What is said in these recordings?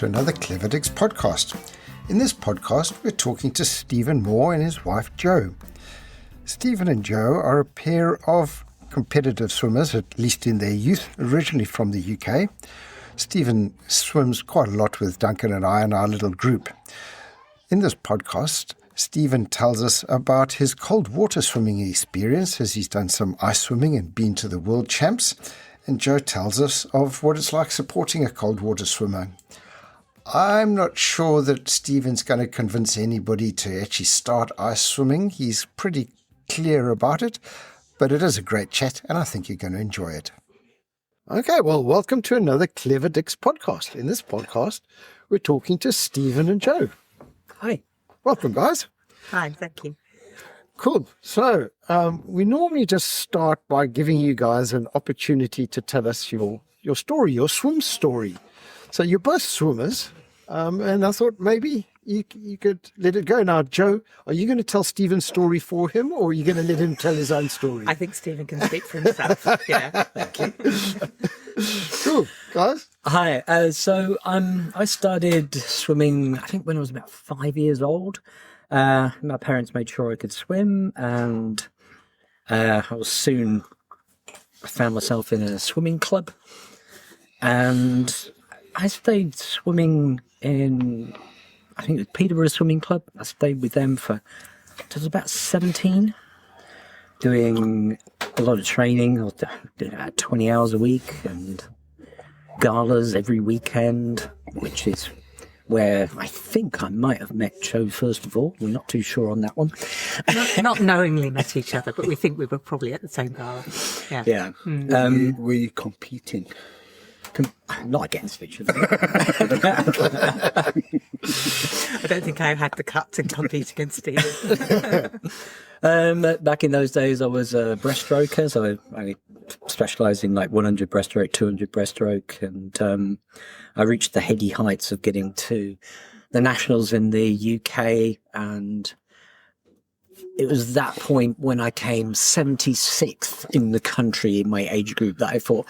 to another Clever Dicks podcast. In this podcast, we're talking to Stephen Moore and his wife Jo. Stephen and Jo are a pair of competitive swimmers, at least in their youth, originally from the UK. Stephen swims quite a lot with Duncan and I in our little group. In this podcast, Stephen tells us about his cold water swimming experience, as he's done some ice swimming and been to the world champs. And Jo tells us of what it's like supporting a cold water swimmer. I'm not sure that Stephen's going to convince anybody to actually start ice swimming. He's pretty clear about it, but it is a great chat, and I think you're going to enjoy it. Okay, well, welcome to another Clever Dicks podcast. In this podcast, we're talking to Stephen and Jo. Hi. Welcome, guys. Hi, thank you. Cool. So we normally just start by giving you guys an opportunity to tell us your story, your swim story. So you're both swimmers, and I thought maybe you could let it go. Now, Jo, are you going to tell Stephen's story for him, or are you going to let him tell his own story? I think Stephen can speak for himself. Yeah, thank you. Cool. Guys? Hi. I started swimming, I think, when I was about 5 years old. My parents made sure I could swim, and I found myself in a swimming club, and I stayed swimming in, I think it was Peterborough Swimming Club. I stayed with them till I was about 17, doing a lot of training. I was doing about 20 hours a week and galas every weekend, which is where I think I might have met Jo first of all. We're not too sure on that one. Not knowingly met each other, but we think we were probably at the same gala. Yeah. Yeah. Were you competing? Not against each other. I don't think I had the cut to compete against Stephen. Back in those days, I was a breaststroker, so I specialised in like 100 breaststroke, 200 breaststroke, and I reached the heady heights of getting to the nationals in the UK, and it was that point when I came 76th in the country in my age group that I thought,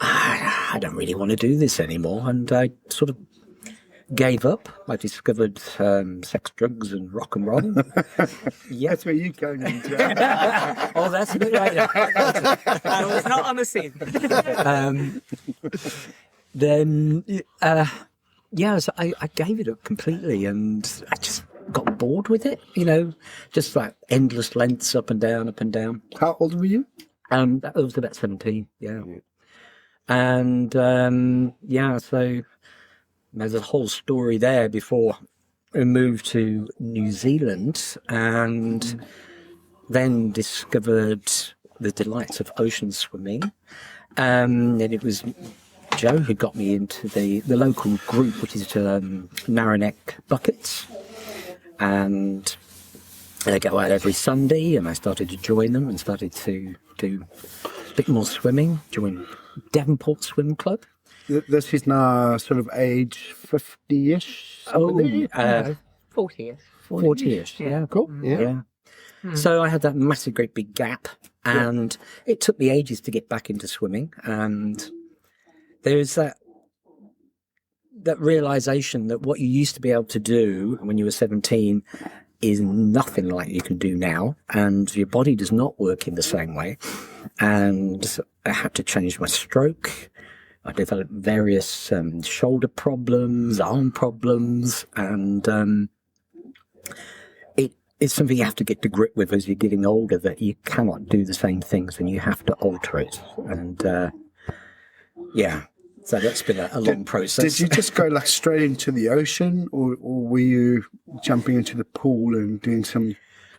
I don't really want to do this anymore, and I sort of gave up. I discovered sex, drugs, and rock and roll. Yeah. That's where you go now. Oh, that's a bit later. I was not on the scene. So I gave it up completely, and I just got bored with it. Just like endless lengths up and down, up and down. How old were you? I was about 17. Yeah. And so there's a whole story there before we moved to New Zealand, and then discovered the delights of ocean swimming. And it was Jo who got me into the local group, which is Narrow Buckets. And they go out every Sunday, and I started to join them and started to do a bit more swimming, join Devonport Swim Club. This is now sort of age 50-ish? 40-ish. 40-ish, yeah. Cool. Yeah. So I had that massive, great big gap, and it took me ages to get back into swimming. And there's that realization that what you used to be able to do when you were 17 is nothing like you can do now, and your body does not work in the same way. And I had to change my stroke. I developed various shoulder problems, arm problems, and it's something you have to get to grip with as you're getting older, that you cannot do the same things and you have to alter it. And so that's been a long process. Did you just go like straight into the ocean, or were you jumping into the pool and doing some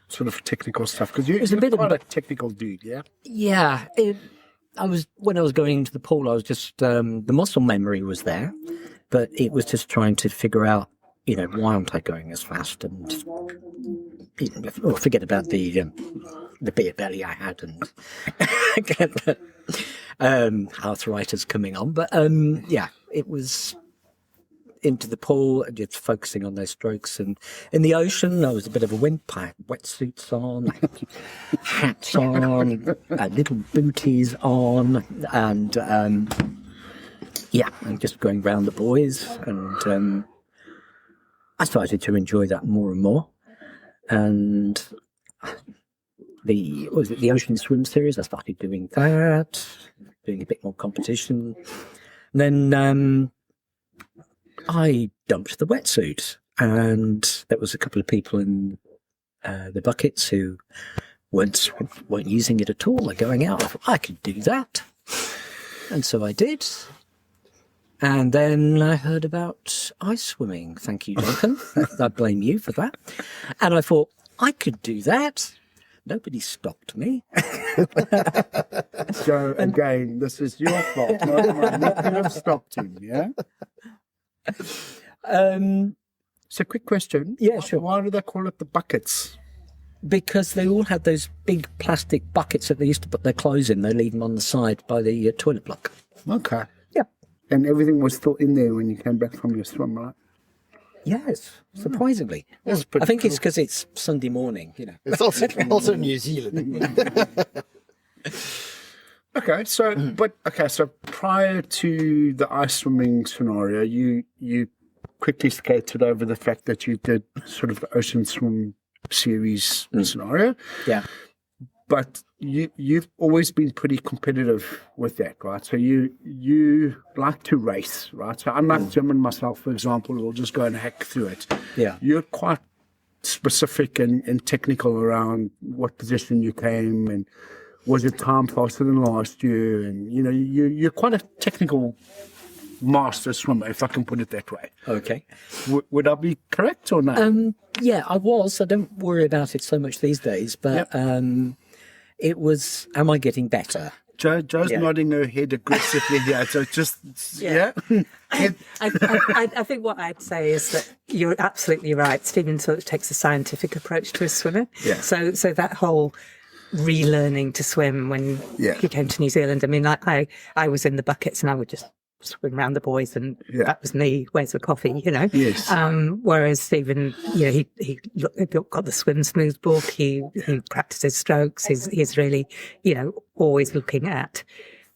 sort of technical stuff? Because you're quite a technical dude, yeah? Yeah. When I was going into the pool, I was just, the muscle memory was there, but it was just trying to figure out, why aren't I going as fast, and forget about the beer belly I had and arthritis coming on. But it was into the pool and just focusing on those strokes. And in the ocean, I was a bit of a wimp. I had wetsuits on, hats on, little booties on, and Yeah, and just going round the buoys, and I started to enjoy that more and more. And the Ocean Swim Series, I started doing that, doing a bit more competition. And then I dumped the wetsuit, and there was a couple of people in the buckets who weren't using it at all. They're going out. I thought, I could do that. And so I did. And then I heard about ice swimming. Thank you, Duncan. I blame you for that. And I thought, I could do that. Nobody stopped me. So, again, this is your fault, not mine. You could have stopped him, yeah? So, quick question. Yeah, sure. Why do they call it the buckets? Because they all had those big plastic buckets that they used to put their clothes in. They leave them on the side by the toilet block. Okay. Yeah. And everything was still in there when you came back from your swim, right? Yes, surprisingly. That's pretty I think it's cool. because it's Sunday morning, you know. It's also New Zealand. Okay, so prior to the ice swimming scenario, you quickly skated over the fact that you did sort of the Ocean Swim Series scenario. Yeah. But you've always been pretty competitive with that, right? So you like to race, right? So unlike Jim and myself, for example, we'll just go and hack through it. Yeah. You're quite specific and technical around what position you came and was your time faster than last year, and you know you're quite a technical master swimmer, if I can put it that way. Okay. Would I be correct or no? Yeah, I was. I don't worry about it so much these days, but it was, am I getting better? Joe's nodding her head aggressively here, so just, yeah. I think what I'd say is that you're absolutely right. Stephen sort of takes a scientific approach to a swimmer. Yeah. So that whole relearning to swim when he came to New Zealand, I mean, I was in the buckets and I would just swim around the buoys, and that was me. Where's the coffee? You know. Yes. Whereas Stephen, you know, he got the swim smooth book. He practices strokes. He's really, you know, always looking at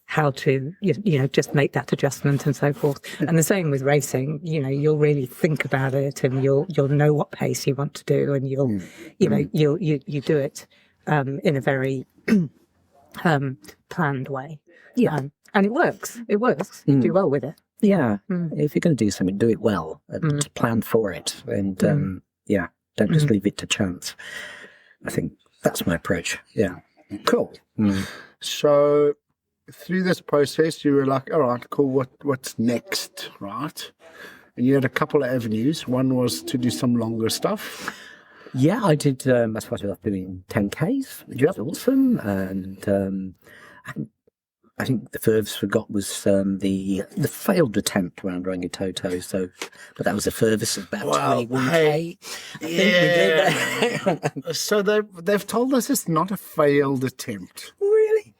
how to, you know, just make that adjustment and so forth. And the same with racing. You know, you'll really think about it, and you'll know what pace you want to do, and you'll, you know, you do it in a very planned way. Yeah. And it works. It works. You do well with it. Yeah. If you're going to do something, do it well and plan for it. And don't just leave it to chance. I think that's my approach. Yeah. Cool. So through this process, you were like, all right, cool. What's next, right? And you had a couple of avenues. One was to do some longer stuff. Yeah, I did. I started off doing 10Ks, which was awesome. And I think the furthest we got was the failed attempt around Rangitoto. So, but that was the furthest of about 21K. Yeah. So they've told us it's not a failed attempt. Really?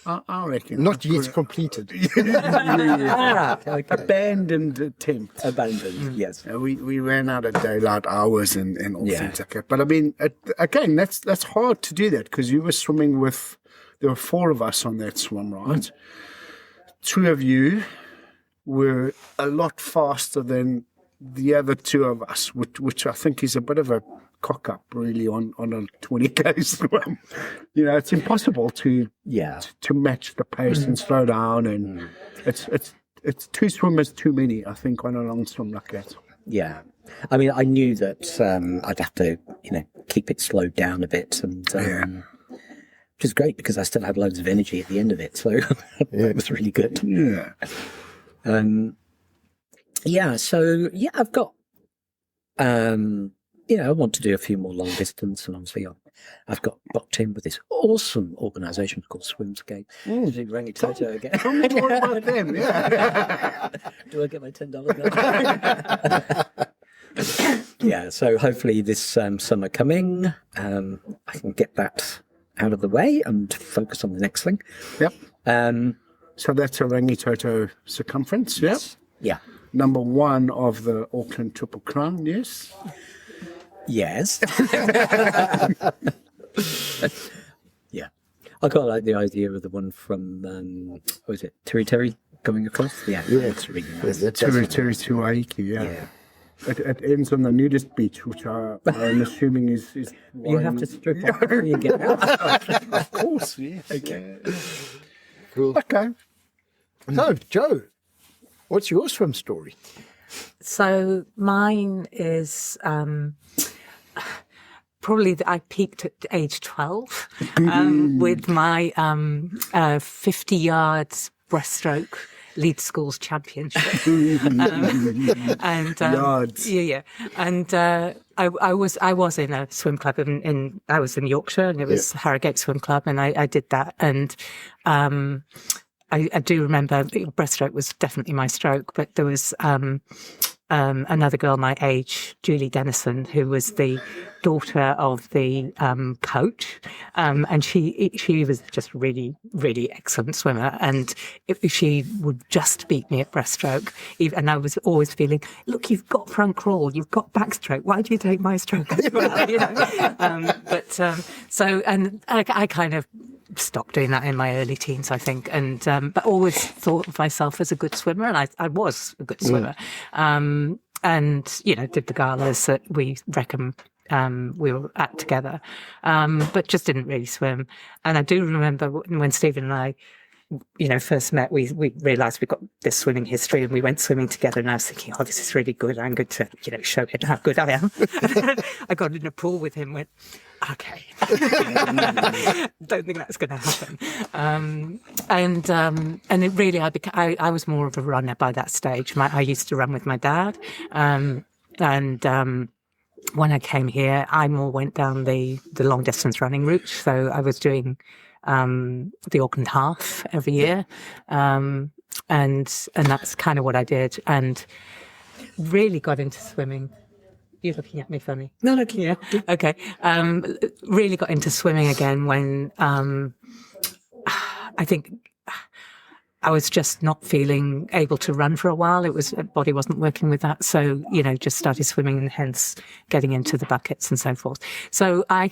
I reckon. Not yet completed. Okay. Abandoned attempt. Abandoned. Yes. We ran out of daylight hours and all Yeah. things like that. But I mean, again, that's hard to do that because you were swimming with. There were 4 of us on that swim, right? 2 of you were a lot faster than the other 2 of us, which I think is a bit of a cock up, really, on a 20K swim. You know, it's impossible to match the pace and slow down, and it's 2 swimmers too many, I think, on a long swim like that. Yeah. I mean, I knew that I'd have to, you know, keep it slowed down a bit, and which is great because I still had loads of energy at the end of it, so it was really good. Yeah. I've got, you know, I want to do a few more long distance, and obviously I've got booked in with this awesome organisation called Swimscape. Rangitoto again. Tell me more about them, yeah. Do I get my $10 now? Yeah, so hopefully this summer coming, I can get that out of the way and focus on the next thing. Yep. So that's a Rangitoto circumference, yep. Yeah. Number 1 of the Auckland Triple Crown, yes? Yes. Yeah. I quite like the idea of the one from, what was it, Tiri Tiri? coming across. Yeah, it's really nice. Turi Waiheke, yeah. It ends on the nudist beach, which I'm assuming is You have to strip off before you get out. Of course, yes. Okay. Cool. Okay. So, Joe, what's your swim story? So mine is probably I peaked at age 12 with my 50 yards breaststroke lead schools championship. And Yards. yeah. And I was in a swim club I was in Yorkshire, and it was Harrogate Swim Club, and I did that. And I do remember breaststroke was definitely my stroke, but there was another girl my age, Julie Dennison, who was the daughter of the coach, and she was just really, really excellent swimmer. And if she would just beat me at breaststroke, and I was always feeling, look, you've got front crawl, you've got backstroke. Why do you take my stroke as well? You know? So I kind of stopped doing that in my early teens, I think, and but always thought of myself as a good swimmer, and I was a good swimmer. And did the galas that we reckon we were at together, but just didn't really swim. And I do remember when Stephen and I first met, we realised we got this swimming history, and we went swimming together, and I was thinking, oh, this is really good. I'm going to, show him how good I am. I got in a pool with him, went, okay. Don't think that's going to happen. And it really, I was more of a runner by that stage. I used to run with my dad. When I came here, I more went down the long distance running route. So I was doing the Auckland Half every year, and that's kind of what I did, and really got into swimming. You're looking at me funny. No, looking at you. Okay. Really got into swimming again when I think I was just not feeling able to run for a while. Body wasn't working with that. So, just started swimming, and hence getting into the buckets and so forth. So I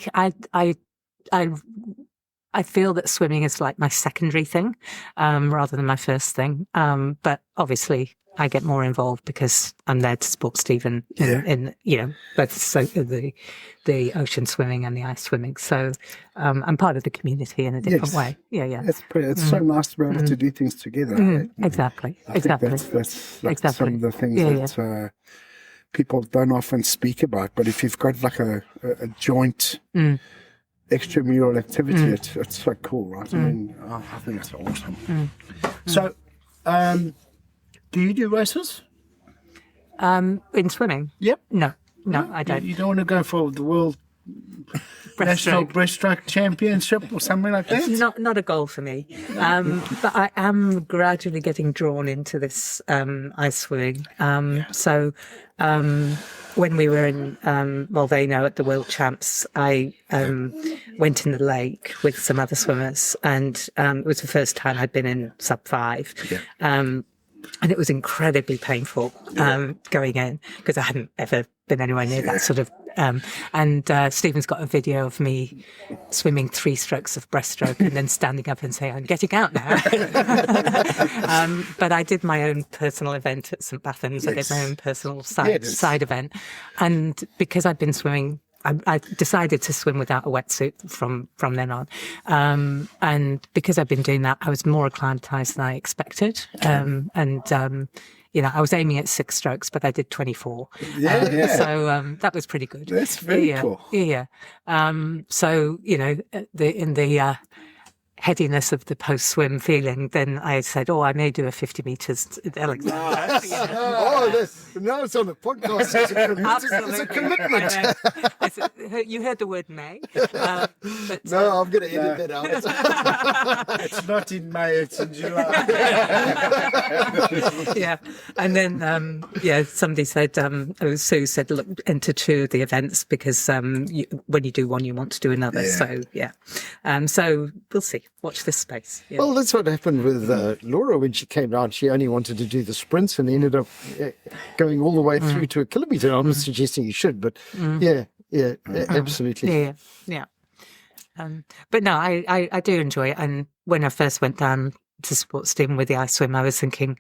feel that swimming is like my secondary thing, rather than my first thing. But obviously I get more involved because I'm there to support Stephen in both the ocean swimming and the ice swimming. So I'm part of the community in a different way. Yeah. It's so nice to be able to do things together. Exactly. I think that's like some of the things that people don't often speak about. But if you've got like a joint extramural activity, it's so cool, right? I mean, I think that's awesome. So, do you do races? In swimming? Yep. No, I don't. You don't want to go for the world national breaststroke championship or something like that? It's not a goal for me. But I am gradually getting drawn into this ice swimming. So when we were in Mulvano at the World Champs, I went in the lake with some other swimmers, and it was the first time I'd been in sub 5. And it was incredibly painful going in, because I hadn't ever been anywhere near that sort of. And Stephen's got a video of me swimming 3 strokes of breaststroke and then standing up and saying, I'm getting out now. But I did my own personal event at St. Bathans. I did my own personal side event. And because I'd been swimming, I decided to swim without a wetsuit from then on. And because I've been doing that, I was more acclimatized than I expected. I was aiming at 6 strokes, but I did 24. So that was pretty good. That's very cool. Yeah. So, in the headiness of the post-swim feeling, then I said, I may do a 50 metres. Now it's on the podcast. It's a commitment. You heard the word may. But, no, I'm going to edit that out. It's not in May, it's in July. Yeah. And then, somebody said, Sue said, look, enter 2 of the events, because when you do one, you want to do another. So, so we'll see. Watch this space. Yeah. Well, that's what happened with Laura when she came down. She only wanted to do the sprints and ended up going all the way through to a kilometre. I'm not suggesting you should, but absolutely. Yeah. But no, I do enjoy it. And when I first went down to support Stephen with the ice swim, I was thinking,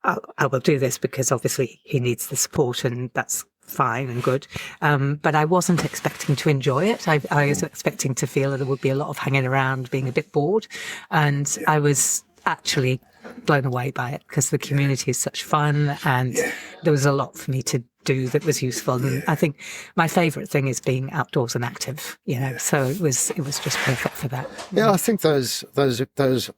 I will do this because obviously he needs the support, and that's fine and good. But I wasn't expecting to enjoy it. I was expecting to feel that there would be a lot of hanging around, being a bit bored. And I was actually blown away by it because the community is such fun, and there was a lot for me to do that was useful. And I think my favourite thing is being outdoors and active, so it was just perfect for that. Yeah, I think those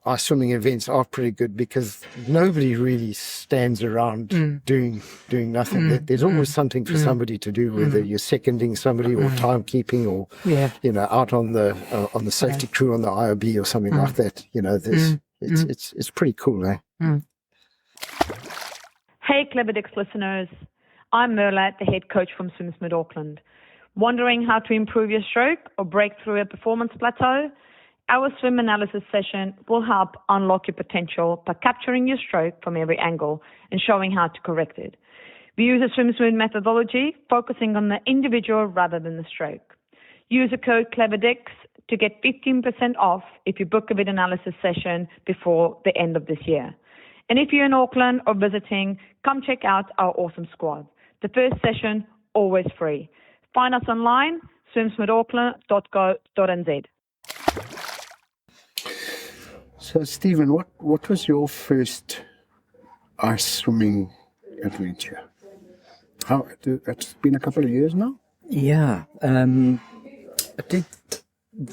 ice swimming events are pretty good because nobody really stands around doing nothing. There's always something for somebody to do, whether you're seconding somebody or timekeeping or out on the safety crew on the IOB or something like that. It's pretty cool, eh? Hey, Clever Dicks listeners. I'm Merla, the head coach from Swims Mid Auckland. Wondering how to improve your stroke or break through a performance plateau? Our swim analysis session will help unlock your potential by capturing your stroke from every angle and showing how to correct it. We use a swim smooth methodology, focusing on the individual rather than the stroke. Use the code CleverDicks to get 15% off if you book a vid analysis session before the end of this year. And if you're in Auckland or visiting, come check out our awesome squad. The first session, always free. Find us online, swimsmidauckland.co.nz. So, Stephen, what was your first ice swimming adventure? It's been a couple of years now? Yeah. I did.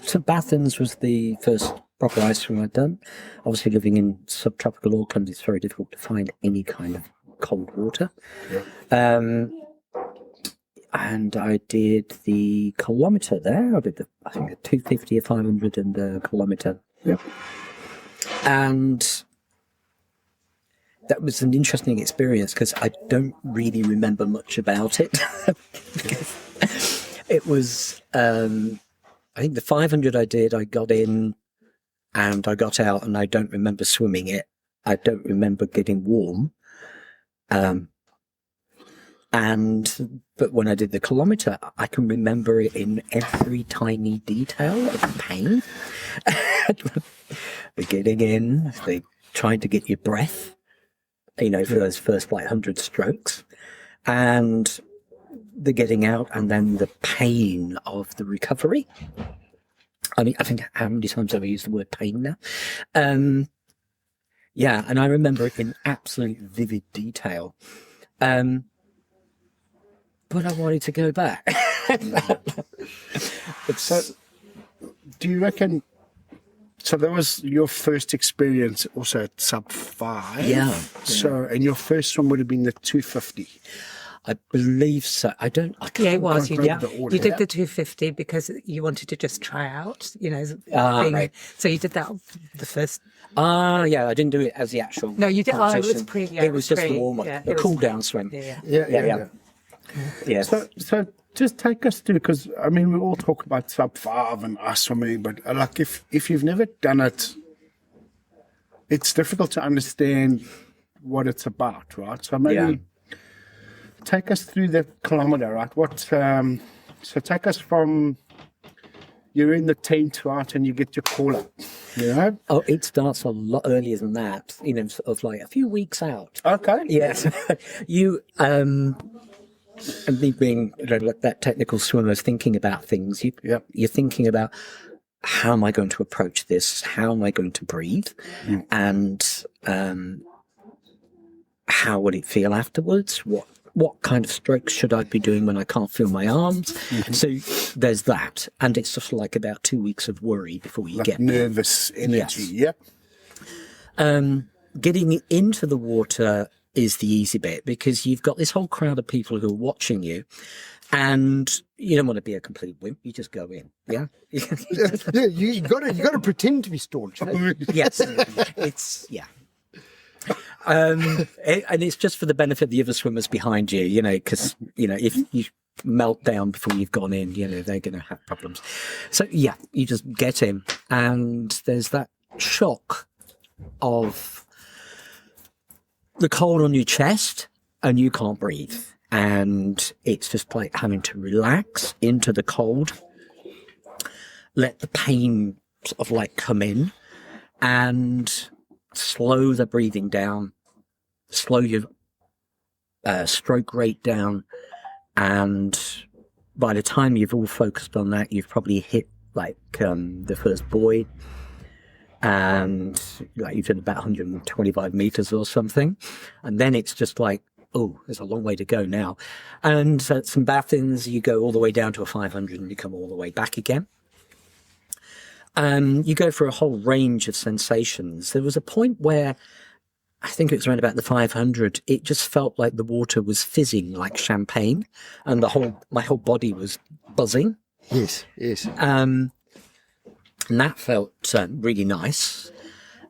St. Bathans was the first proper ice swim I'd done. Obviously, living in subtropical Auckland, it's very difficult to find any kind of cold water. And I did the kilometre there. I did I think a 250, a 500 and a kilometre. Yep. And that was an interesting experience because I don't really remember much about it. It was, I think the 500 I did, I got in and I got out and I don't remember swimming it. I don't remember getting warm. But when I did the kilometre, I can remember it in every tiny detail of pain. The getting in, the trying to get your breath, for those first 100 strokes, and the getting out, and then the pain of the recovery. I mean, I think how many times have I used the word pain now? And I remember it in absolute vivid detail. But I wanted to go back. So, do you reckon? So that was your first experience, also at sub 5. Yeah. So, and your first one would have been the 250. I believe so. I can't It was. You remember the order. did the 250 because you wanted to just try out, right. So you did that the first. I didn't do it as the actual. No, you did. Oh, it was competition. pre. It was just the warm up, the cool down swim. Yeah. Yes. So just take us through, because I mean we all talk about sub 5 and ice swimming, but like if you've never done it, it's difficult to understand what it's about, right? So maybe take us through the kilometre, right? So take us from you're in the tent, right, and you get your call up, Oh, it starts a lot earlier than that, sort of like a few weeks out. Okay. Yes. You, and me being like that technical swimmer thinking about things, you're thinking about how am I going to approach this? How am I going to breathe? And how would it feel afterwards? What kind of strokes should I be doing when I can't feel my arms? So there's that. And it's just like about 2 weeks of worry before you get nervous energy. Yes. Getting into the water is the easy bit because you've got this whole crowd of people who are watching you and you don't want to be a complete wimp. You just go in. Yeah. You got to pretend to be staunch. Yes. And it's just for the benefit of the other swimmers behind you, because, if you melt down before you've gone in, they're going to have problems. So, you just get in and there's that shock of the cold on your chest and you can't breathe. And it's just like having to relax into the cold, let the pain sort of like come in and slow the breathing down, slow your stroke rate down, and by the time you've all focused on that, you've probably hit like the first buoy, and like you've done about 125 meters or something, and then it's just like, oh, there's a long way to go now. And at St. Bathans, you go all the way down to a 500 and you come all the way back again. You go for a whole range of sensations. There was a point where I think it was around about the 500. It just felt like the water was fizzing like champagne, and my whole body was buzzing. Yes, yes. And that felt really nice.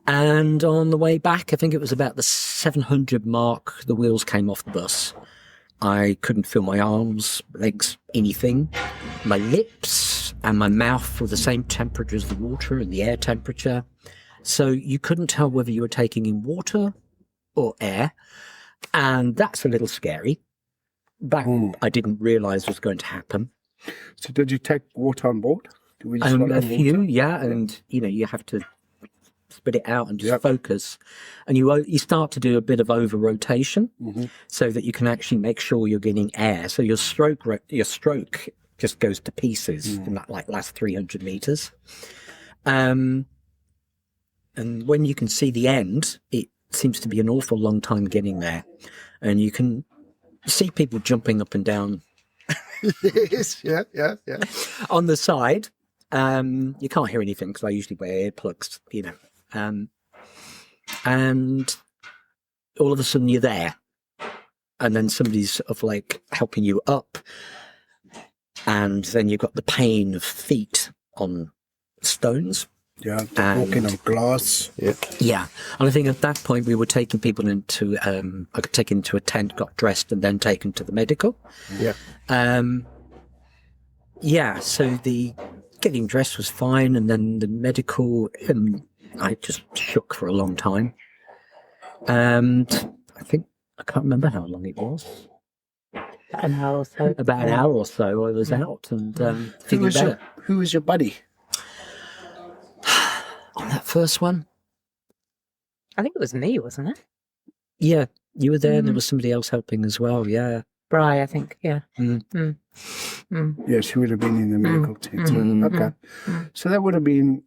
And on the way back, I think it was about the 700 mark, the wheels came off the bus. I couldn't feel my arms, legs, anything. My lips and my mouth were the same temperature as the water and the air temperature. So you couldn't tell whether you were taking in water or air. And that's a little scary. But I didn't realise was going to happen. So did you take water on board? A few, yeah. And, you have to spit it out and just focus. And you start to do a bit of over-rotation so that you can actually make sure you're getting air. So your stroke just goes to pieces in that last 300 meters. And when you can see the end, it seems to be an awful long time getting there. And you can see people jumping up and down. Yes, yeah. On the side, you can't hear anything because I usually wear earplugs, and all of a sudden you're there, and then somebody's sort of like helping you up, and then you've got the pain of feet on stones. Yeah, walking on glass. Yeah. And I think at that point we were taking people into, I got taken into a tent, got dressed, and then taken to the medical. Yeah. So the getting dressed was fine, and then the medical, I just shook for a long time. And I can't remember how long it was. An hour or so. About an hour or so I was out and feeling better. Who was your buddy? On that first one? I think it was me, wasn't it? Yeah, you were there and there was somebody else helping as well, yeah. Bri, I think, yeah. Yeah, she would have been in the medical tent. Okay. So that would have been,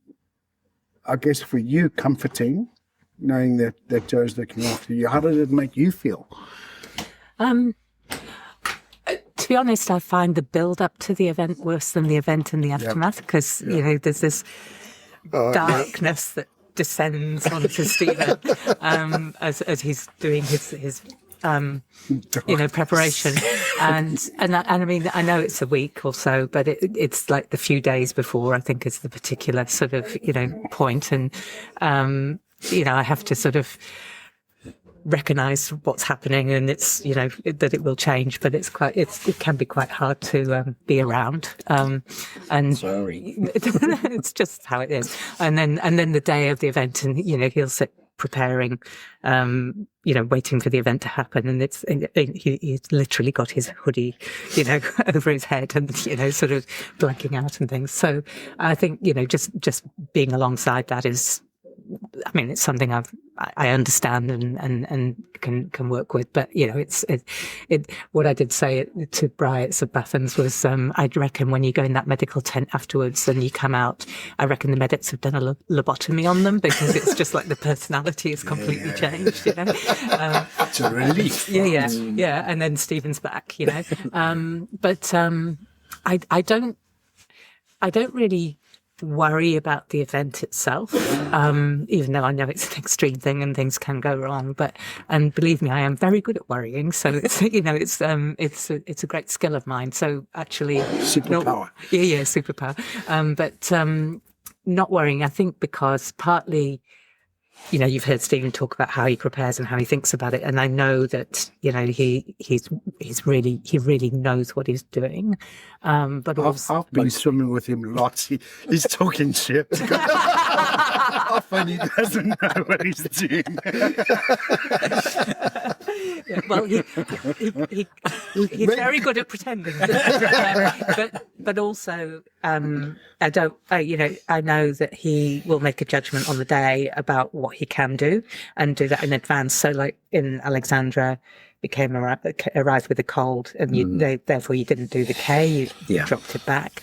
I guess, for you, comforting, knowing that Joe's looking after you. How did it make you feel? To be honest, I find the build-up to the event worse than the event and the aftermath, because, there's this darkness that descends onto Stephen as he's doing his preparation, and I mean, I know it's a week or so, but it's like the few days before, I think, is the particular sort of point, and I have to sort of recognize what's happening, and it's that it will change, but it can be quite hard to be around, and sorry. It's just how it is. And then the day of the event, and he'll sit preparing, waiting for the event to happen, and he's literally got his hoodie over his head, and sort of blacking out and things. So I think just being alongside that is, I mean, it's something I understand and can work with. But it's what I did say to Bri at St. Bathans was, I'd reckon when you go in that medical tent afterwards and you come out, I reckon the medics have done a lobotomy on them, because it's just like the personality is completely changed. It's a relief. Yeah. And then Stephen's back. But I don't really worry about the event itself, even though I know it's an extreme thing and things can go wrong. And believe me, I am very good at worrying. So it's it's a great skill of mine. So actually, superpower. Superpower. But not worrying, I think, because partly, you've heard Stephen talk about how he prepares and how he thinks about it, and I know that he really knows what he's doing. But also, I've been swimming with him lots. He's talking shit. Often he doesn't know what he's doing. well, he's very good at pretending. but also, I don't, I know that he will make a judgment on the day about what he can do and do that in advance. So like in Alexandra, arrived with a cold and therefore you didn't do the K, you dropped it back.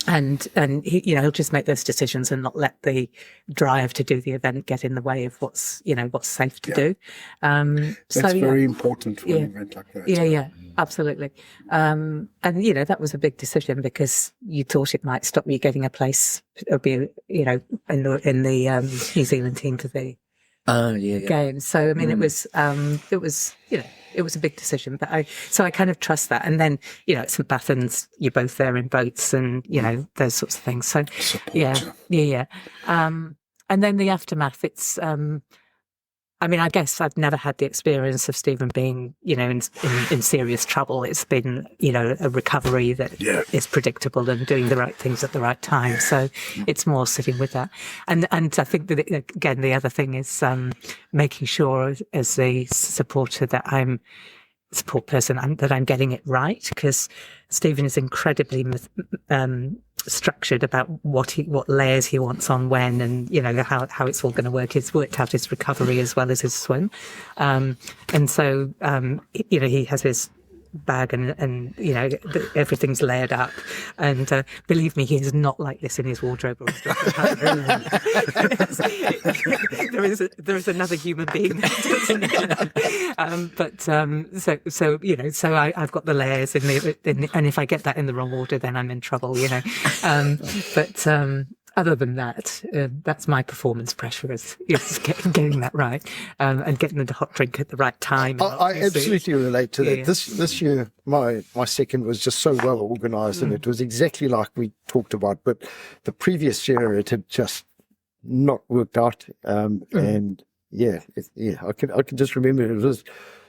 And he, he'll just make those decisions and not let the drive to do the event get in the way of what's safe to do. That's very important for an event like that. Yeah, absolutely. And that was a big decision because you thought it might stop you getting a place, or be, in the New Zealand team for the game. So I mean, it was it was a big decision, but I kind of trust that. And then, at St. Bathans, you're both there in boats and, those sorts of things. So, yeah. And then the aftermath, it's, I guess I've never had the experience of Stephen being, in serious trouble. It's been, a recovery that is predictable and doing the right things at the right time. So it's more sitting with that. And I think that, again, the other thing is making sure as a supporter that support person that I'm getting it right, because Stephen is incredibly structured about what layers he wants on when, and how it's all going to work. He's worked out his recovery as well as his swim, and so he has his bag and everything's layered up, and believe me, he is not like this in his wardrobe or stuff. there is another human being there. So I've got the layers and if I get that in the wrong order, then I'm in trouble, other than that, that's my performance pressure is getting that right, and getting the hot drink at the right time. I absolutely relate to that. This year, my second was just so well organised, and it was exactly like we talked about. But the previous year, it had just not worked out, and I can just remember it was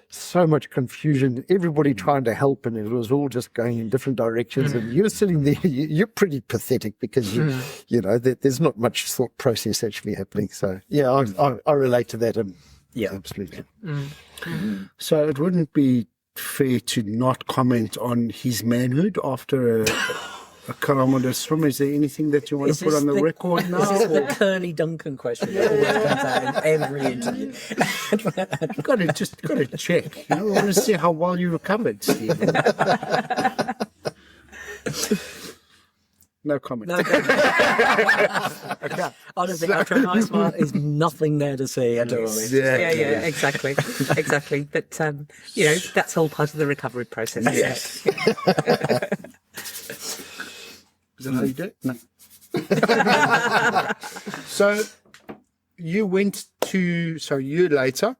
so much confusion, everybody trying to help, and it was all just going in different directions. And you're sitting there, you're pretty pathetic because there's not much thought process actually happening. So I relate to that. Absolutely. So it wouldn't be fair to not comment on his manhood after a kilometre swim. Is there anything that you want to put on the record now? Is this the Curly Duncan question that always comes out in every interview? You've got to check. I want to see how well you recovered, Stephen. No comment. Okay. Honestly, after an ice mile, is nothing there to see at all. Yeah, exactly. But that's all part of the recovery process. Yes. Is that how you do it? No. So you went to, a year later,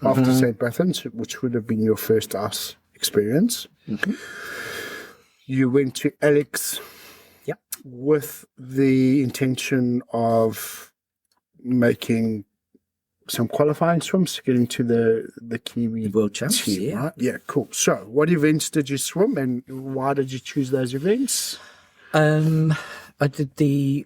after St. Bathans, which would have been your first ice experience, you went to Alex with the intention of making some qualifying swims, getting to the Kiwi World Champs. Team, right? Yeah, cool. So what events did you swim, and why did you choose those events? I did the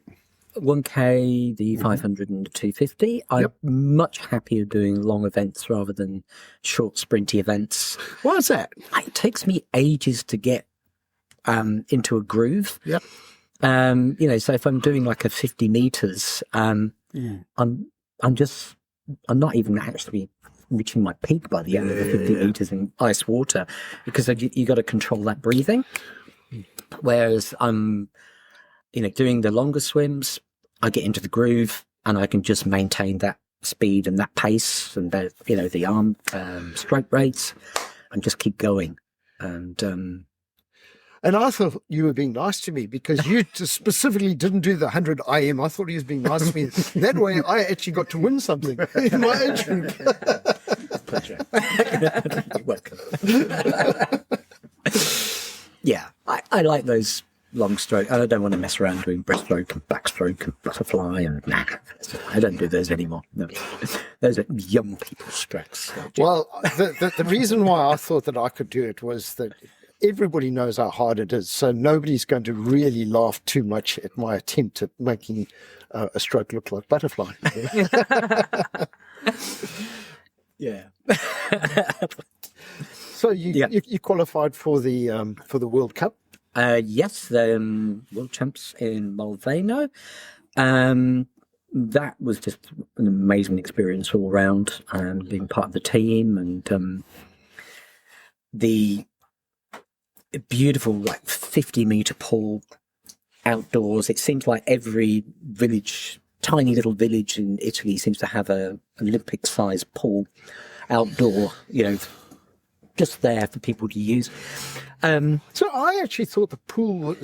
1K, the 500 and the 250. I'm much happier doing long events rather than short sprinty events. Why is that? It takes me ages to get into a groove. Yep. So if I'm doing like a 50 meters, I'm not even actually reaching my peak by the end of the 50 meters in ice water, because you got to control that breathing. Whereas I'm, doing the longer swims, I get into the groove and I can just maintain that speed and that pace and the arm stroke rates and just keep going. And I thought you were being nice to me because you specifically didn't do the 100 IM. I thought he was being nice to me. That way I actually got to win something in my age group. Pleasure. You're welcome. Yeah, I like those long strokes. I don't want to mess around doing breaststroke and backstroke and butterfly and I don't do those anymore. No. Those are young people's strokes. Well, the reason why I thought that I could do it was that everybody knows how hard it is, so nobody's going to really laugh too much at my attempt at making a stroke look like butterfly. Yeah. So you qualified for the World Cup. Yes, the world champs in Mulvano. That was just an amazing experience all around, being part of the team and the beautiful, like 50-meter pool outdoors. It seems like every village, tiny little village in Italy, seems to have a Olympic-sized pool outdoor, just there for people to use. So I actually thought the pool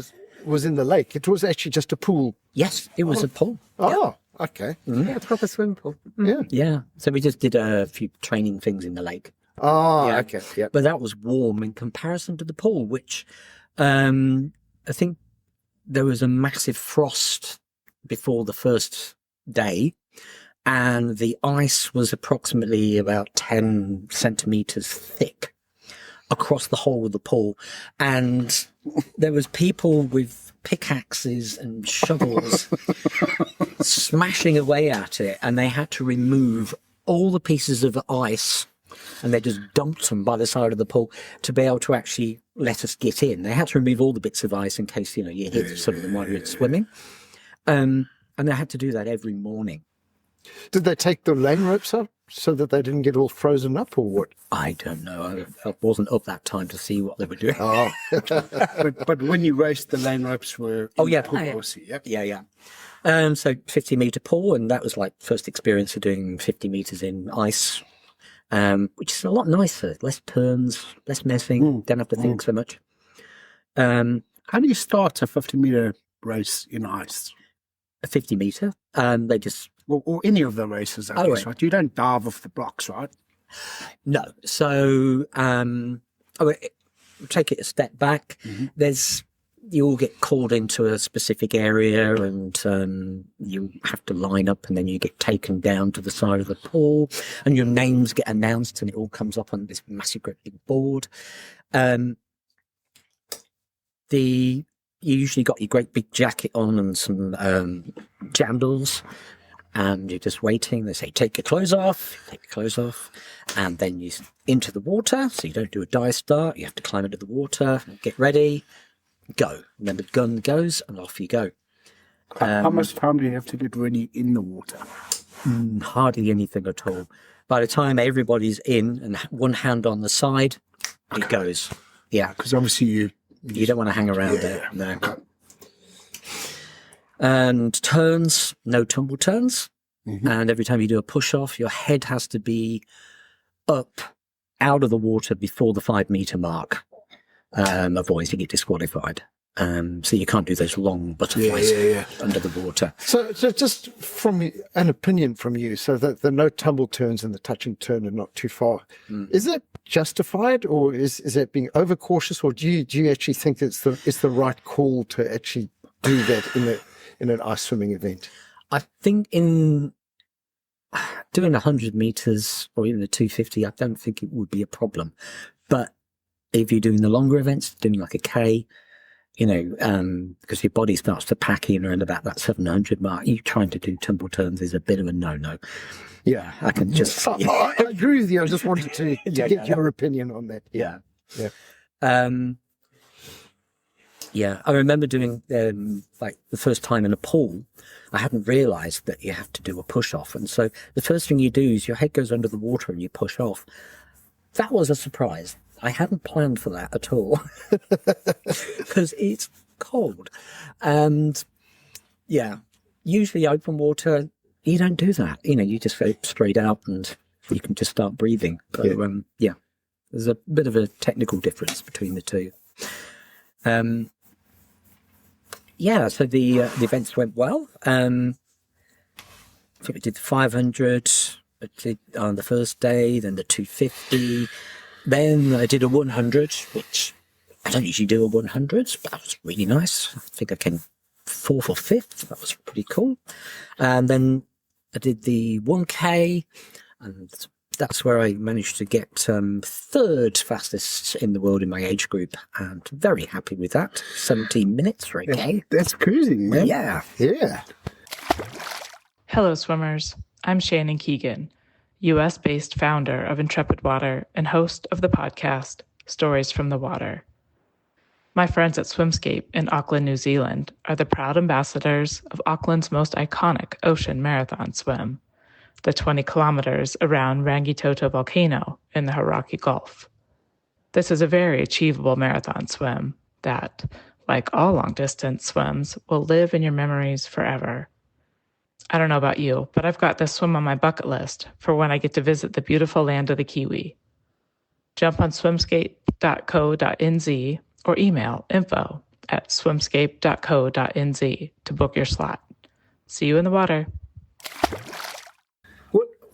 was in the lake. It was actually just a pool. Yes, it was a pool. Oh, okay. Yeah, a proper swimming pool. Yeah. Yeah, so we just did a few training things in the lake. Oh, Yeah. okay. Yeah. But that was warm in comparison to the pool, which I think there was a massive frost before the first day, and the ice was approximately about 10 centimeters thick across the whole of the pool. And there was people with pickaxes and shovels smashing away at it, and they had to remove all the pieces of ice, and they just dumped them by the side of the pool to be able to actually let us get in. They had to remove all the bits of ice in case, you hit some of them while you're swimming. And they had to do that every morning. Did they take the lane ropes up so that they didn't get all frozen up, or what? I don't know. I wasn't up that time to see what they were doing. Oh, But when you raced, the lane ropes were Oh, yeah. pool Oh, yeah. policy, yep. Yeah. So 50-meter pool, and that was like first experience of doing 50 meters in ice, which is a lot nicer. Less turns, less messing. Don't have to think so much. How do you start a 50-meter race in ice? A 50-meter, they just Or any of the races, I Oh, guess, right. right? You don't dive off the blocks, right? no. So take it a step back. You all get called into a specific area, and you have to line up, and then you get taken down to the side of the pool, and your names get announced, and it all comes up on this massive, great big board. You usually got your great big jacket on and some jandals, and you're just waiting. They say, take your clothes off, and then you into the water. So you don't do a dive start. You have to climb into the water, get ready, go. And then the gun goes, and off you go. How much time do you have to get ready in the water? Hardly anything at all. By the time everybody's in and one hand on the side, it goes. Yeah, Because obviously you don't want to hang around there. No. And turns, no tumble turns. And every time you do a push off, your head has to be up out of the water before the 5-meter mark. Otherwise you get disqualified. So you can't do those long butterflies under the water. so just from an opinion from you, so that the no tumble turns and the touch and turn are not too far. Is that justified, or is it being overcautious, or do you actually think it's the right call to actually do that in an ice swimming event? I think in doing 100 meters or even the 250, I don't think it would be a problem. But if you're doing the longer events, doing like a K, because your body starts to pack in around about that 700 mark, you trying to do tumble turns is a bit of a no-no. Yeah, I can just... I agree with you. I just wanted to get your opinion on that. Yeah. Yeah. I remember doing like the first time in a pool, I hadn't realised that you have to do a push off, and so the first thing you do is your head goes under the water and you push off. That was a surprise. I hadn't planned for that at all because it's cold, and usually open water you don't do that. You just go straight out and you can just start breathing. But there's a bit of a technical difference between the two. So the events went well. I think we did the 500 I did on the first day, then the 250. Then I did a 100, which I don't usually do a 100, but that was really nice. I think I came 4th or 5th. That was pretty cool. And then I did the 1K, and that's where I managed to get 3rd fastest in the world in my age group, and very happy with that. 17 minutes for a K. That's cruising, man. Yeah. Hello, swimmers. I'm Shannon Keegan, US-based founder of Intrepid Water and host of the podcast Stories from the Water. My friends at Swimscape in Auckland, New Zealand are the proud ambassadors of Auckland's most iconic ocean marathon swim, the 20 kilometers around Rangitoto Volcano in the Hauraki Gulf. This is a very achievable marathon swim that, like all long-distance swims, will live in your memories forever. I don't know about you, but I've got this swim on my bucket list for when I get to visit the beautiful land of the Kiwi. Jump on swimscape.co.nz or email info@swimscape.co.nz to book your slot. See you in the water.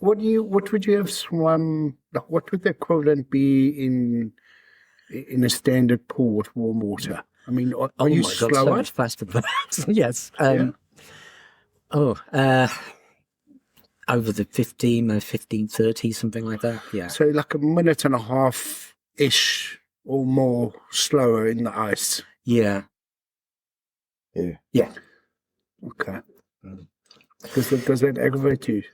What would you have swum? Like, what would the equivalent be in a standard pool with warm water? I mean, are you slower? So much faster than that. Yes. Over the 15:30, something like that. Yeah. So like a minute and a half ish or more slower in the ice. Yeah. Yeah. Okay. Does that aggravate you?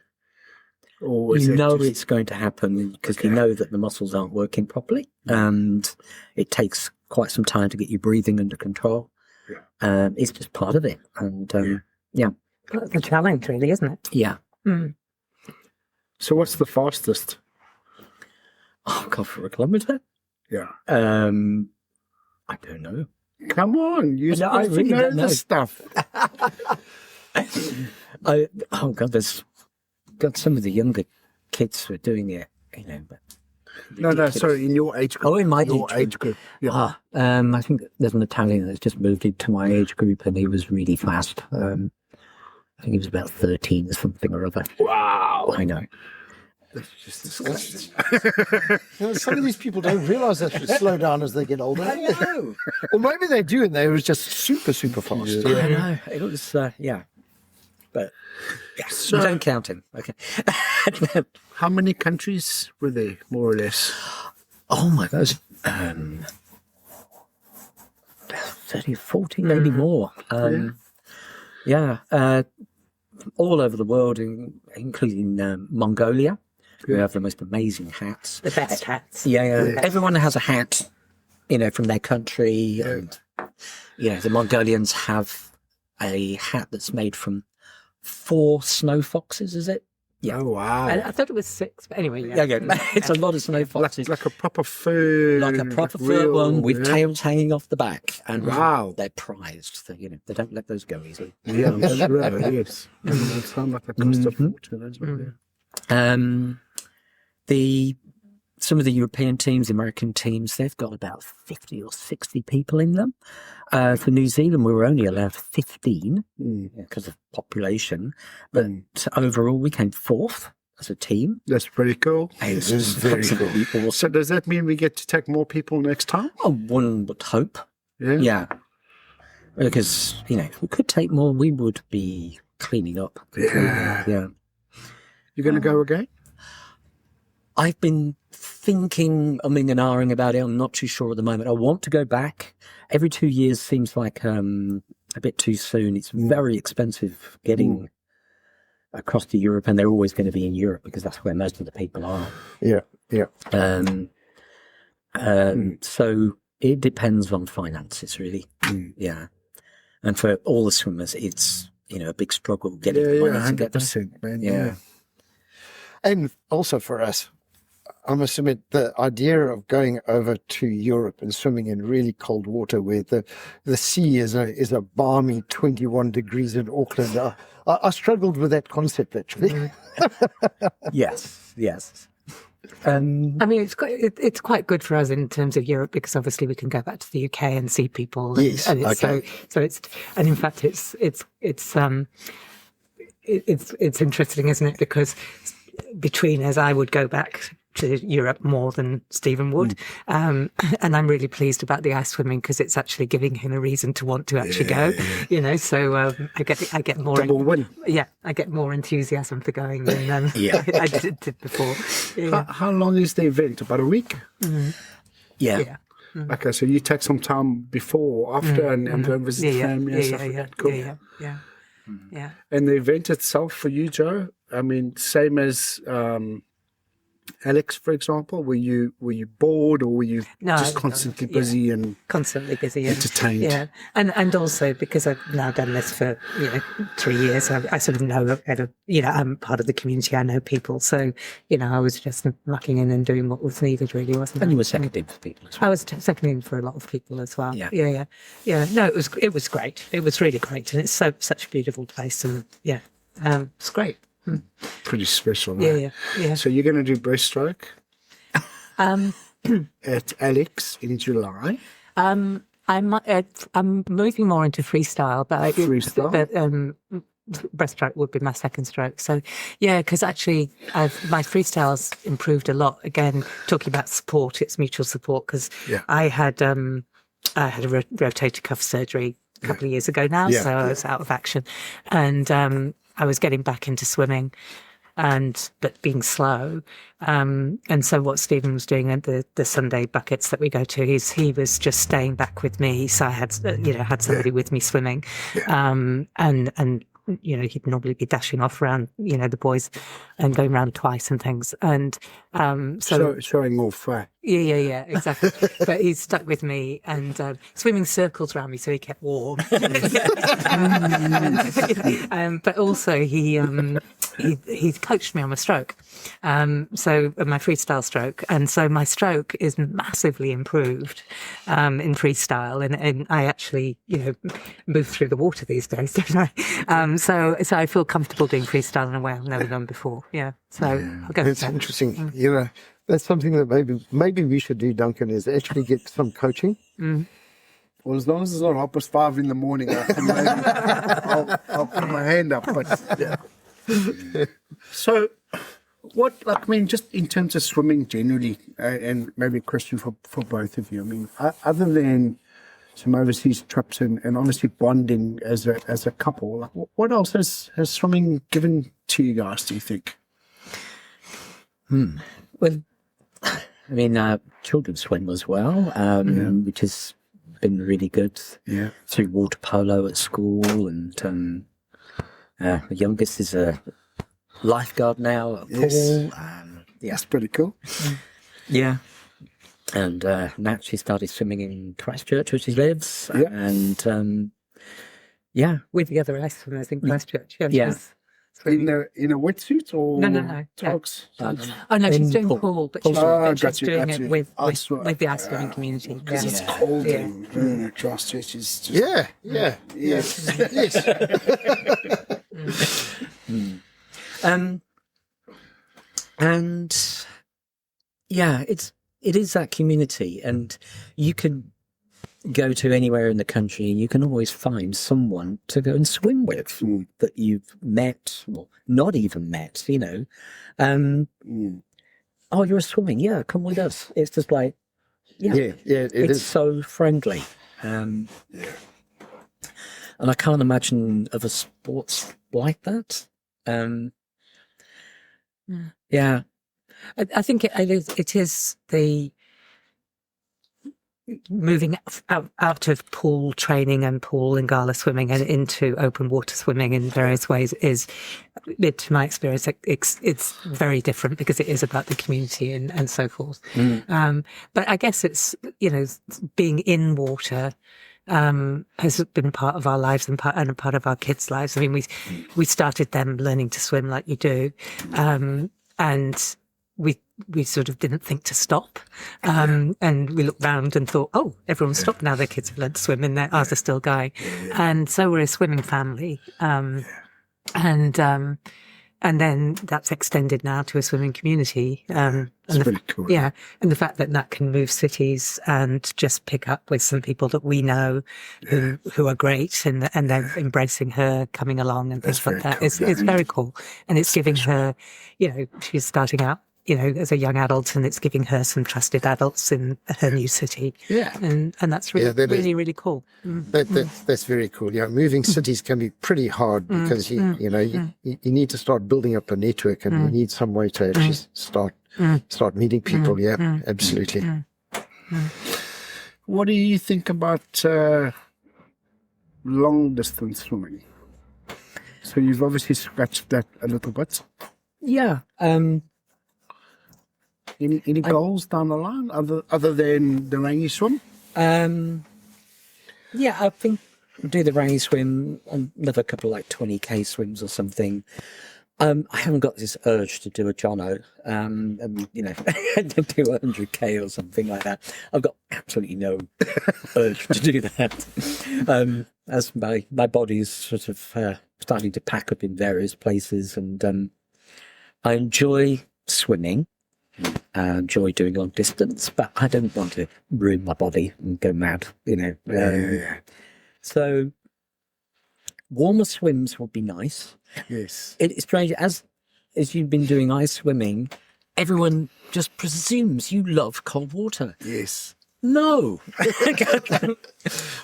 Or is You know just... it's going to happen because you know that the muscles aren't working properly, and it takes quite some time to get your breathing under control. Yeah. It's just part of it, and yeah. That's a challenge, really, isn't it? Yeah. Mm. So what's the fastest? Oh God, for a kilometre? Yeah. I don't know. Come on, you No, I really know don't know. the stuff. Oh God, there's got some of the younger kids who are doing it, you know. But No, sorry, in your age group. Oh, in my your age group. Yeah. I think there's an Italian that's just moved into my age group, and he was really fast. I think he was about 13 or something or other. Wow. I know. That's just disgusting. Some of these people don't realise they should slow down as they get older. I know. Or maybe they do, and they were just super fast. I know. It was, yeah. But yeah, So- don't count him. Okay. How many countries were there, more or less? Oh my gosh. 30, 40, maybe more. Yeah. All over the world, including Mongolia. We have the most amazing hats. The best hats. Yeah. Everyone has a hat, you know, from their country. And, the Mongolians have a hat that's made from 4 snow foxes, is it? Yeah. Oh, wow. I thought it was 6, but anyway. Yeah. Yeah. It's a lot of snow foxes. Like a proper fur. Like a proper fur one with tails hanging off the back. And Wow. they're prized. So, they don't let those go easily. Yeah, that's right, yes. They sound like a cost of fortune, isn't it? Some of the European teams, American teams, they've got about 50 or 60 people in them. For New Zealand, we were only allowed 15 because of population. But overall, we came 4th as a team. That's pretty cool. It was very cool. So does that mean we get to take more people next time? Oh, one would hope. Yeah. Yeah. Because, if we could take more, we would be cleaning up. Yeah. Yeah. You're going to go again? I've been thinking, umming and ahhing about it. I'm not too sure at the moment. I want to go back. Every 2 years seems like a bit too soon. It's very expensive getting across to Europe, and they're always going to be in Europe because that's where most of the people are. Yeah. So it depends on finances, really. Yeah. And for all the swimmers, it's, a big struggle getting the money to get there. 100%, man. Yeah. And also for us, I must admit, the idea of going over to Europe and swimming in really cold water where the sea is a balmy 21 degrees in Auckland, I struggled with that concept, actually. Yes. I mean, it's quite good for us in terms of Europe because obviously we can go back to the UK and see people. Yes, and it's okay. so it's and in fact it's interesting, isn't it? Because between us, I would go back to Europe more than Stephen would, and I'm really pleased about the ice swimming because it's actually giving him a reason to want to actually go. So I get more. Double win. Yeah, I get more enthusiasm for going than I did before. Yeah. How long is the event? About a week? Yeah. Okay, so you take some time before or after and go and visit family and stuff like that. Cool. Yeah. And the event itself for you, Joe, I mean, same as Alex, for example? Were you bored, or were you No, just constantly busy and constantly busy and entertained? Yeah, and also because I've now done this for 3 years, I sort of know I'm part of the community. I know people, so I was just mucking in and doing what was needed. Really, wasn't And I? you were seconding for people as well. I was seconding for a lot of people as well. Yeah. Yeah. No, it was great. It was really great, and it's such a beautiful place, and it's great. Pretty special. Yeah. So you're going to do breaststroke Um, at Alex in July. I'm moving more into freestyle, but Freestyle? breaststroke would be my second stroke. So yeah, because actually my freestyle's improved a lot. Again, talking about support, it's mutual support, because I had a rotator cuff surgery a couple of years ago now, so I was out of action, and I was getting back into swimming, but being slow. And so what Stephen was doing at the Sunday buckets that we go to, he was just staying back with me. So I had somebody with me swimming, and he'd normally be dashing off around, the boys and going around twice and things. And so showing off. yeah, exactly. But he stuck with me and swimming circles around me, so he kept warm. But also he coached me on my stroke, so my freestyle stroke, and so my stroke is massively improved in freestyle, and I actually move through the water these days, don't I? So I feel comfortable doing freestyle in a way I've never done before. Yeah, so I'll go. It's interesting. That's something that maybe we should do, Duncan, is actually get some coaching. Well, as long as it's not 5:30 in the morning, I'll put my hand up. But so, just in terms of swimming generally, and maybe a question for both of you. I mean, other than some overseas trips and obviously bonding as a couple, what else has swimming given to you guys, do you think? Well, I mean, children swim as well, which has been really good. Yeah. Through water polo at school, and the youngest is a lifeguard now at pool. That's pretty cool. Yeah. And now she started swimming in Christchurch, where she lives. Yeah. And With the other ice swimmers in Christchurch. Yeah. In a wetsuit or No. togs? Oh no, she's doing pool, but she's doing it with the ice swimming community. Because it's cold in Christchurch. Is just Yes. And it is that community, and you can go to anywhere in the country and you can always find someone to go and swim with that you've met, or not even met, Oh, you're swimming? Yeah, come with us. It's just like, it's so friendly. And I can't imagine of a sports like that. I think it is the moving out of pool training and pool and gala swimming and into open water swimming in various ways is, to my experience, it's very different, because it is about the community and so forth. But I guess it's, being in water has been part of our lives and a part of our kids' lives. I mean, we started them learning to swim like you do, and we sort of didn't think to stop, and we looked round and thought, oh, everyone's stopped now. Their kids have learned to swim, and ours are still going. And so we're a swimming family, and then that's extended now to a swimming community. That's pretty cool. Yeah, and the fact that Nat can move cities and just pick up with some people that we know who are great, and they're embracing her, coming along and things like that. Cool. It's very cool, and it's giving her, she's starting out, as a young adult, and it's giving her some trusted adults in her new city. Yeah, and that's really really cool. That's very cool. Moving cities can be pretty hard, because you need to start building up a network, and you need some way to actually start meeting people. Yeah, absolutely. What do you think about long distance swimming? So you've obviously scratched that a little bit. Yeah. Any goals down the line other than the Rangi swim? Yeah, I think I'll do the Rangi swim, another couple of like 20k swims or something. I haven't got this urge to do a Jono, and, you know, to do 100k or something like that. I've got absolutely no urge to do that. As my body's sort of starting to pack up in various places, and I enjoy swimming. I enjoy doing long distance, but I don't want to ruin my body and go mad, you know. So warmer swims would be nice. Yes. It's strange, as you've been doing ice swimming, everyone just presumes you love cold water. Yes. No,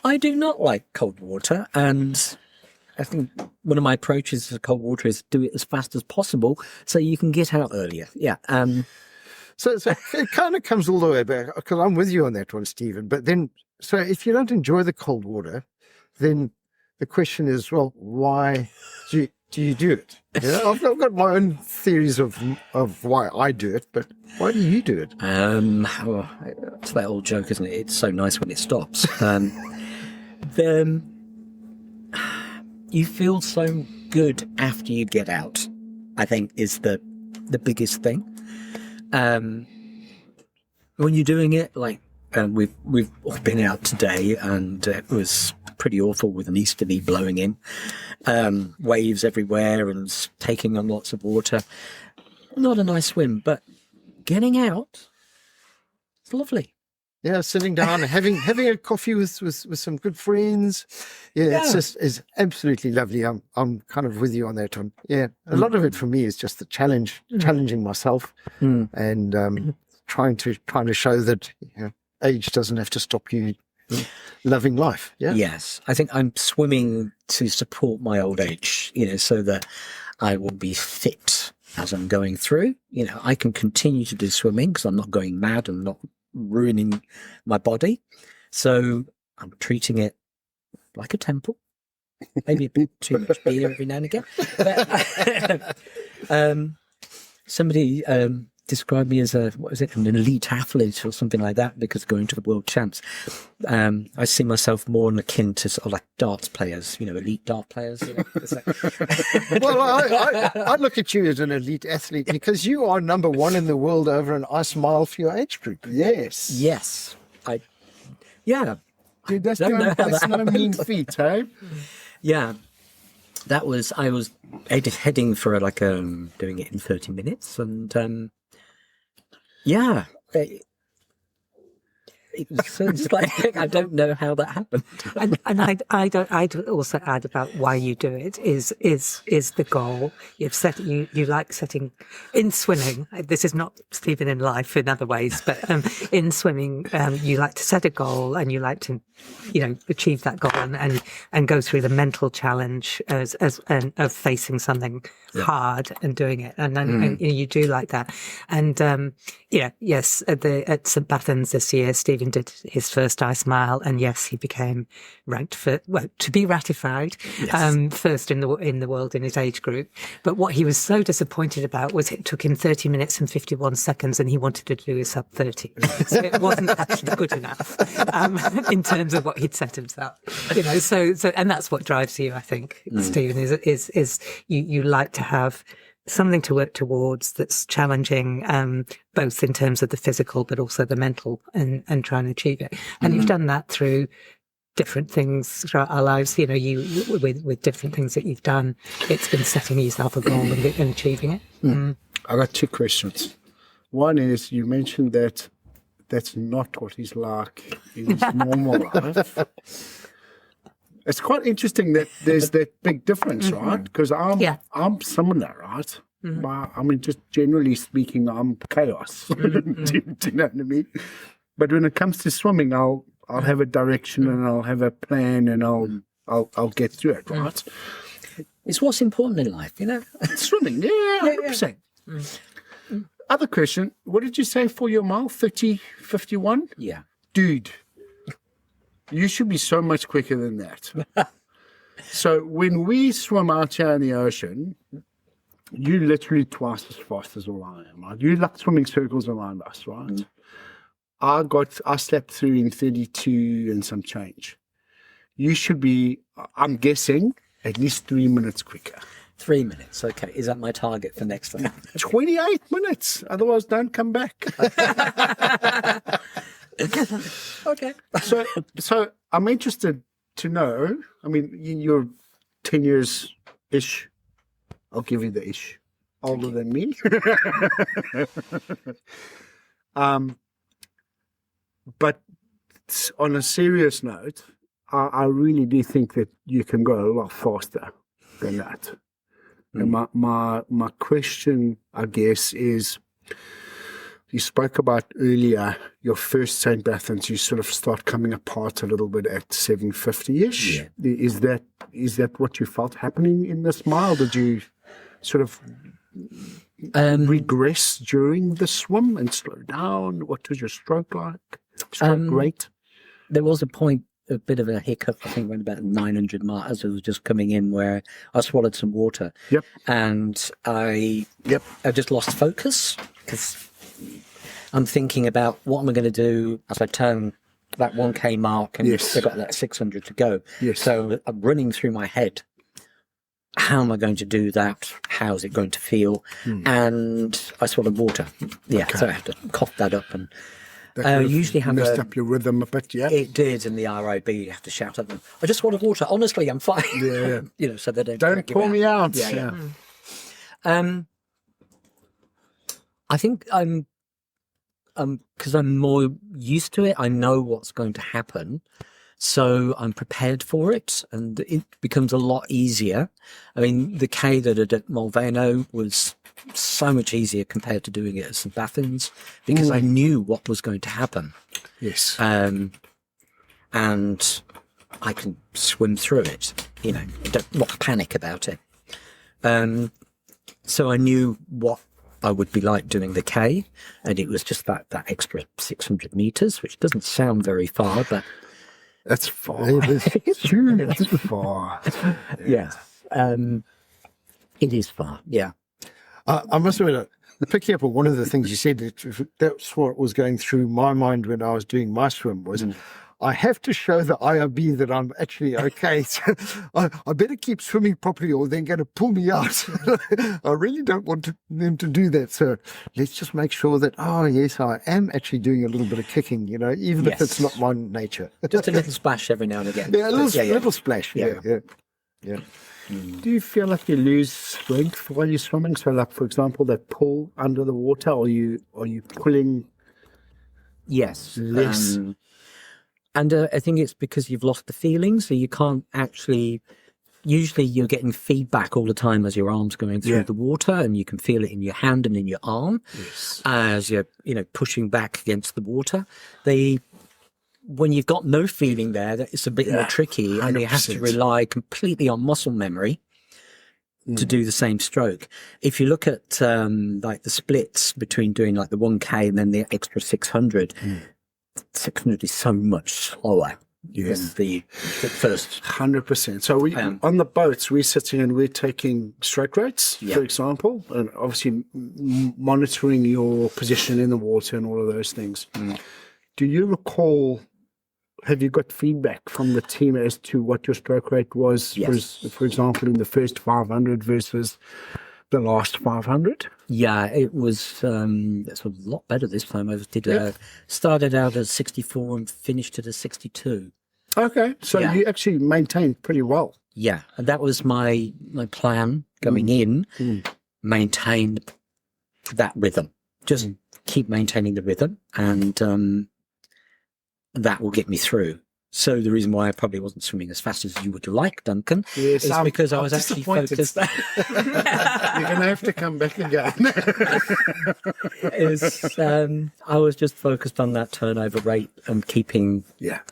I do not like cold water, and I think one of my approaches to cold water is do it as fast as possible so you can get out earlier. Yeah. So it kind of comes all the way back, because I'm with you on that one, Stephen. But then, so if you don't enjoy the cold water, then the question is, well, why do you do it? You know, I've got my own theories of why I do it, but why do you do it? It's that old joke, isn't it? It's so nice when it stops. Then you feel so good after you get out, I think, is the biggest thing. When you're doing it, like we've all been out today, and it was pretty awful with an easterly blowing in, waves everywhere and taking on lots of water. Not a nice swim, but getting out, it's lovely. Yeah, sitting down and having a coffee with some good friends. Yeah, it's absolutely lovely. I'm kind of with you on that one. Yeah, a lot of it for me is just the challenging myself, and trying to show that, you know, age doesn't have to stop you loving life. Yeah. Yes, I think I'm swimming to support my old age, you know, so that I will be fit as I'm going through. You know, I can continue to do swimming because I'm not going mad and not ruining my body. So I'm treating it like a temple. Maybe a bit too much beer every now and again. But, somebody described me as an elite athlete or something like that, because going to the world champs. I see myself more akin to sort of like darts players, you know, elite dart players. You know? Well, I look at you as an elite athlete because you are number one in the world over an ice mile for your age group. Yes. Yes. Dude, that's no mean feat, eh? Yeah. I was heading for doing it in 30 minutes, and it's like, I don't know how that happened. I'd also add about why you do it is the goal. You've set you like setting in swimming. This is not Stephen in life in other ways, but in swimming, you like to set a goal and you like to, you know, achieve that goal and go through the mental challenge of facing something hard and doing it, and you do like that. And yes, at St. Bathans this year, Stephen did his first ice mile, and yes, he became ranked to be ratified, first in the world in his age group. But what he was so disappointed about was it took him 30 minutes and 51 seconds, and he wanted to do a sub 30. So it wasn't actually good enough in terms of what he'd set himself. You know, so and that's what drives you, I think, Stephen, is you like to have something to work towards that's challenging, both in terms of the physical but also the mental, and trying to achieve it. And you've done that through different things throughout our lives. You know, with different things that you've done, it's been setting yourself a goal and achieving it. I got two questions. One is, you mentioned that that's not what he's like in his normal life. It's quite interesting that there's that big difference, right? Because I'm similar, right? I mean, just generally speaking, I'm chaos. Do you know what I mean? But when it comes to swimming, I'll have a direction and I'll have a plan and I'll get through it, right? It's what's important in life, you know. Swimming, 100%. Other question: what did you say for your mile? 30:51? Yeah, dude. You should be so much quicker than that. So when we swim out here in the ocean, you're literally twice as fast as all I am. Right? You like swimming circles around us, right? I slept through in 32 and some change. You should be, I'm guessing, at least 3 minutes quicker. 3 minutes, okay. Is that my target for next time? 28 minutes. Otherwise, don't come back. Okay. So I'm interested to know. I mean, you're 10 years-ish. I'll give you the ish. Older than me. But on a serious note, I really do think that you can go a lot faster than that. And my question, I guess, is you spoke about earlier your first St. Bathans, you sort of start coming apart a little bit at 750-ish. Yeah. Is that what you felt happening in this mile? Did you sort of regress during the swim and slow down? What was your stroke like? Stroke rate? There was a point, a bit of a hiccup, I think, when about 900 miles as it was just coming in, where I swallowed some water. Yep. And I just lost focus because I'm thinking about what am I going to do as I turn that 1K mark and I've got that 600 to go. Yes. So I'm running through my head. How am I going to do that? How is it going to feel? And I swallowed water. Yeah, so I have to cough that up. And usually have messed up your rhythm a bit, yeah? It did, in the RIB, you have to shout at them, I just swallowed water. Honestly, I'm fine. Yeah. So they Don't pull me out. Yeah. I think I'm because I'm more used to it. I know what's going to happen, so I'm prepared for it, and it becomes a lot easier. I mean, the K that I did at Mulvano was so much easier compared to doing it at St. Bathans because I knew what was going to happen. Yes. And I can swim through it. Not panic about it. So I knew what I would be like doing the K, and it was just that extra 600 meters, which doesn't sound very far, but that's far. That's far. Yeah. It is far. Yeah. I must admit, picking up on one of the things you said, that's what was going through my mind when I was doing my swim was, I have to show the IRB that I'm actually okay. So I better keep swimming properly or they're going to pull me out. I really don't want them to do that. So let's just make sure that, yes, I am actually doing a little bit of kicking, even if it's not my nature. Just a little splash every now and again. Yeah, a little splash. Yeah. Do you feel like you lose strength while you're swimming? So, like, for example, that pull under the water, are you pulling? Yes. Less? And I think it's because you've lost the feeling, so you can't actually. Usually, you're getting feedback all the time as your arm's going through the water, and you can feel it in your hand and in your arm as you're, pushing back against the water. When you've got no feeling there, it's a bit more tricky, 100%. And you have to rely completely on muscle memory to do the same stroke. If you look at like the splits between doing like the 1K and then the extra 600. 600 is so much slower than the first. 100%. So we on the boats, we're sitting and we're taking stroke rates, for example, and obviously monitoring your position in the water and all of those things. Do you recall, have you got feedback from the team as to what your stroke rate was, for example, in the first 500 versus the last 500? Yeah, it was it's a lot better this time. I started out at 64 and finished at a 62. Okay, so you actually maintained pretty well. Yeah, and that was my plan going in, maintain that rhythm. Just keep maintaining the rhythm, and that will get me through. So the reason why I probably wasn't swimming as fast as you would like, Duncan, is because I was actually focused. You're going to have to come back again. I was just focused on that turnover rate and keeping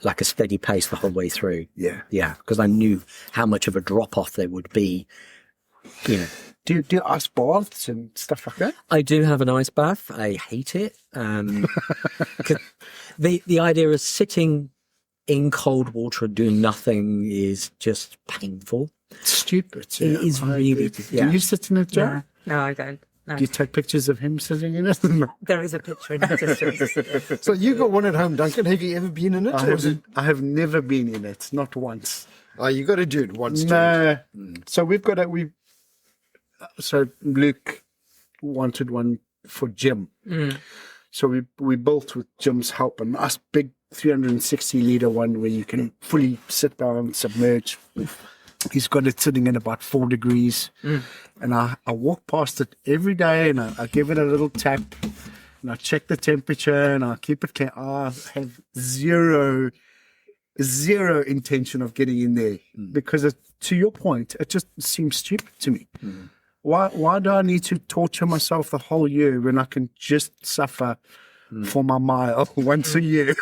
like a steady pace the whole way through. Yeah, because I knew how much of a drop off there would be. Do you ice baths and stuff like that? I do have an ice bath. I hate it. The idea of sitting in cold water and doing nothing is just painful. It's stupid. It is really. Do you sit in it, Joe? No, I don't. No. Do you take pictures of him sitting in it? There is a picture in the distance. So you got one at home, Duncan. Have you ever been in it? I have never been in it, not once. Oh, you got to do it once. No. So we've got so Luke wanted one for Jim. So we built with Jim's help a nice big 360 litre one where you can fully sit down, submerge. He's got it sitting in about 4 degrees. And I walk past it every day and I give it a little tap and I check the temperature and I keep it clean. I have zero intention of getting in there because to your point, it just seems stupid to me. Why do I need to torture myself the whole year when I can just suffer for my mile once a year?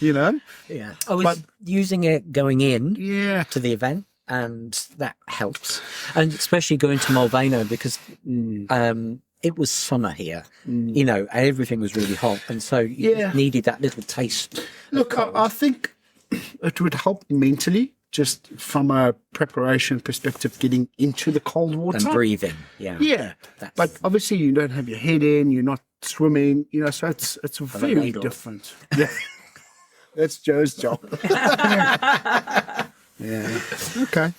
You know? Yeah. I was using it going in Yeah. to the event, and that helps. And especially going to Mulvano because it was summer here, you know, and everything was really hot. And so you needed that little taste. Look, I think it would help mentally, just from a preparation perspective, getting into the cold water. And breathing, yeah. Yeah. But obviously you don't have your head in, you're not swimming, you know, so it's very needle. different. Yeah. That's Joe's job. Yeah. Okay.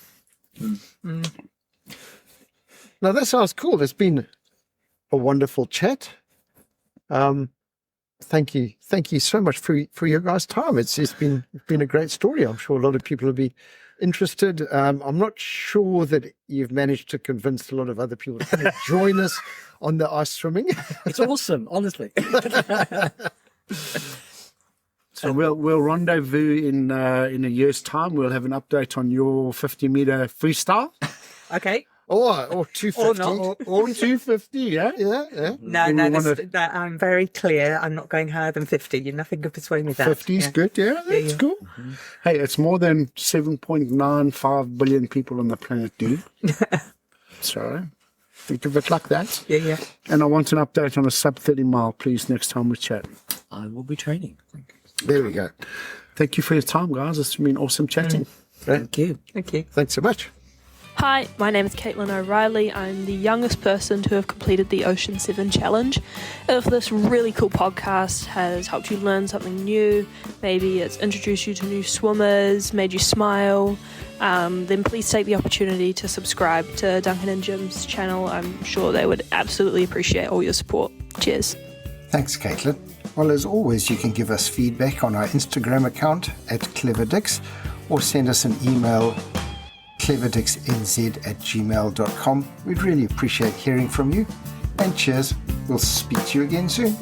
Now that sounds cool. It's been a wonderful chat. Thank you so much for your guys' time. It's been a great story. I'm sure a lot of people will be interested. I'm not sure that you've managed to convince a lot of other people to join us on the ice swimming. It's awesome, honestly. So we'll rendezvous in a year's time. We'll have an update on your 50-meter freestyle. Okay. Or 250. Or 250, yeah? Yeah. No, I'm very clear. I'm not going higher than 50. You're nothing could persuade me that. 50 is good, yeah? That's cool. Hey, it's more than 7.95 billion people on the planet, dude. So, think of it like that. Yeah. And I want an update on a sub-30 mile, please, next time we chat. I will be training. There we go. Thank you for your time, guys. It's been awesome chatting. Thank you. Thank you. Thanks so much. Hi, my name is Caitlin O'Reilly. I'm the youngest person to have completed the Ocean 7 Challenge. If this really cool podcast has helped you learn something new, maybe it's introduced you to new swimmers, made you smile, then please take the opportunity to subscribe to Duncan and Jim's channel. I'm sure they would absolutely appreciate all your support. Cheers. Thanks, Caitlin. Well, as always, you can give us feedback on our Instagram account @CleverDix or send us an email cleverdixnz@gmail.com. We'd really appreciate hearing from you. And cheers. We'll speak to you again soon.